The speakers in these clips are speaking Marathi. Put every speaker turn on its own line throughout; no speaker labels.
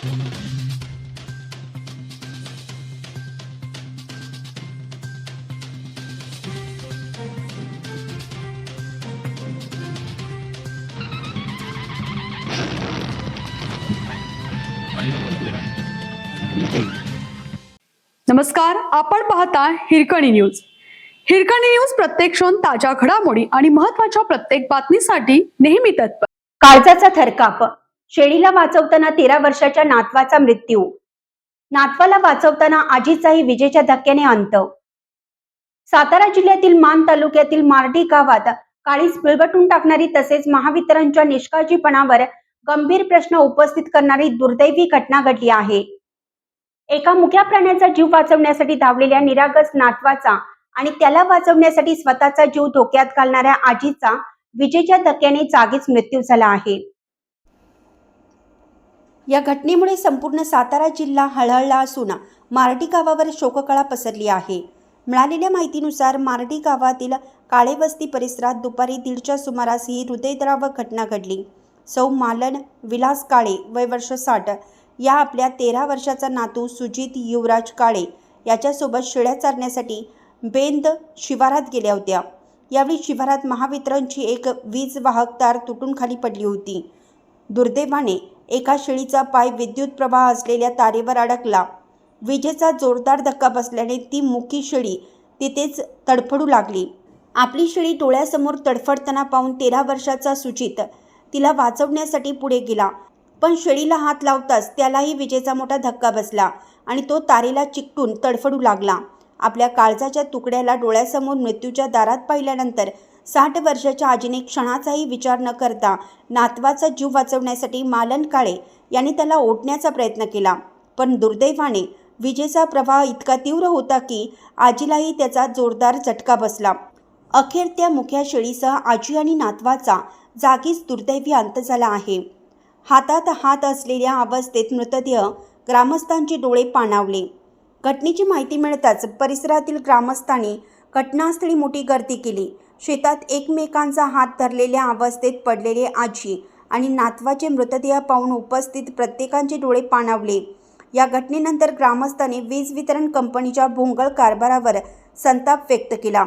नमस्कार, आपण पाहता हिरकणी न्यूज. हिरकणी न्यूज प्रत्येक क्षण ताज्या घडामोडी आणि महत्त्वाच्या प्रत्येक बातमीसाठी नेहमी तत्पर.
काळजाचा थरकाप, शेळीला वाचवताना 13 वर्षाच्या नातवाचा मृत्यू. नातवाला वाचवताना आजीचाही विजेच्या धक्क्याने अंत. सातारा जिल्ह्यातील मान तालुक्यातील मार्डी गावात काळीज पिळवटून टाकणारी तसेच महावितरणच्या निष्काळजीपणावर गंभीर प्रश्न उपस्थित करणारी दुर्दैवी घटना घडली आहे. एका मुक्या प्राण्याचा जीव वाचवण्यासाठी धावलेल्या निरागस नातवाचा आणि त्याला वाचवण्यासाठी स्वतःचा जीव धोक्यात घालणाऱ्या आजीचा विजेच्या धक्क्याने जागीच मृत्यू झाला आहे. या घटनेमुळे संपूर्ण सातारा जिल्हा हळहळला असून मार्डी गावावर शोककळा पसरली आहे. मिळालेल्या माहितीनुसार मार्डी गावातील काळेवस्ती परिसरात दुपारी 1:30च्या सुमारास ही हृदयद्रावक घटना घडली. सौ मालन विलास काळे वय वर्ष 60 या आपल्या 13 वर्षाचा नातू सुजित युवराज काळे याच्यासोबत शेळ्या चारण्यासाठी बेंद शिवारात गेल्या होत्या. यावेळी शिवारात महावितरणची एक वीज वाहक तार तुटून खाली पडली होती. दुर्दैवाने एका शेळीचा पाय विद्युत प्रवाह असलेल्या तारेवर अडकला. विजेचा जोरदार धक्का बसल्याने ती मुकी शेळी तिथेच तडफडू लागली. आपली शेळी डोळ्यासमोर तडफडताना पाहून 13 वर्षाचा सुजित तिला वाचवण्यासाठी पुढे गेला, पण शेळीला हात लावताच त्यालाही विजेचा मोठा धक्का बसला आणि तो तारेला चिकटून तडफडू लागला. आपल्या काळजाच्या तुकड्याला डोळ्यासमोर मृत्यूच्या दारात पाहिल्यानंतर 60 वर्षाच्या आजीने क्षणाचाही विचार न करता नातवाचा जीव वाचवण्यासाठी मालन काळे यांनी त्याला ओढण्याचा प्रयत्न केला, पण दुर्दैवाने विजेचा प्रवाह इतका तीव्र होता की आजीलाही त्याचा जोरदार झटका बसला. अखेर त्या मुख्या शेळीसह आजी आणि नातवाचा जागीच दुर्दैवी अंत झाला आहे. हातात हात असलेल्या अवस्थेत मृतदेह ग्रामस्थांचे डोळे पाणावले. घटनेची माहिती मिळताच परिसरातील ग्रामस्थांनी घटनास्थळी मोठी गर्दी केली. शेतात एकमेकांचा हात धरलेल्या अवस्थेत पडलेले आजी आणि नातवाचे मृतदेह पाहून उपस्थित प्रत्येकाचे डोळे पाणावले. या घटनेनंतर ग्रामस्थांनी वीज वितरण कंपनीच्या भोंगळ कारभारावर संताप व्यक्त केला.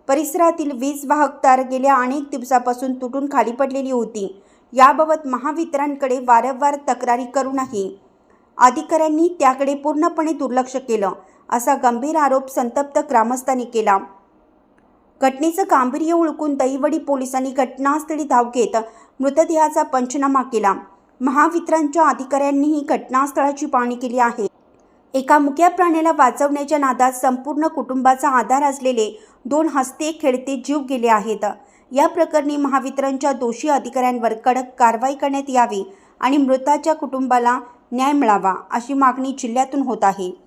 परिसरातील वीज वाहक तार गेल्या अनेक दिवसापासून तुटून खाली पडलेली होती. याबाबत महावितरणकडे वारंवार तक्रारी करूनही अधिकाऱ्यांनी त्याकडे पूर्णपणे दुर्लक्ष केलं, असा गंभीर आरोप संतप्त ग्रामस्थांनी केला. घटनेचं गांभीर्य ओळखून दहिवडी पोलिसांनी घटनास्थळी धाव घेत मृतदेहाचा पंचनामा केला. महावितरणच्या अधिकाऱ्यांनीही घटनास्थळाची पाहणी केली आहे. एका मुक्या प्राण्याला वाचवण्याच्या नादात संपूर्ण कुटुंबाचा आधार असलेले 2 हसते खेळते जीव गेले आहेत. या प्रकरणी महावितरणच्या दोषी अधिकाऱ्यांवर कडक कारवाई करण्यात यावी आणि मृताच्या कुटुंबाला न्याय मिळावा, अशी मागणी जिल्ह्यातून होत आहे.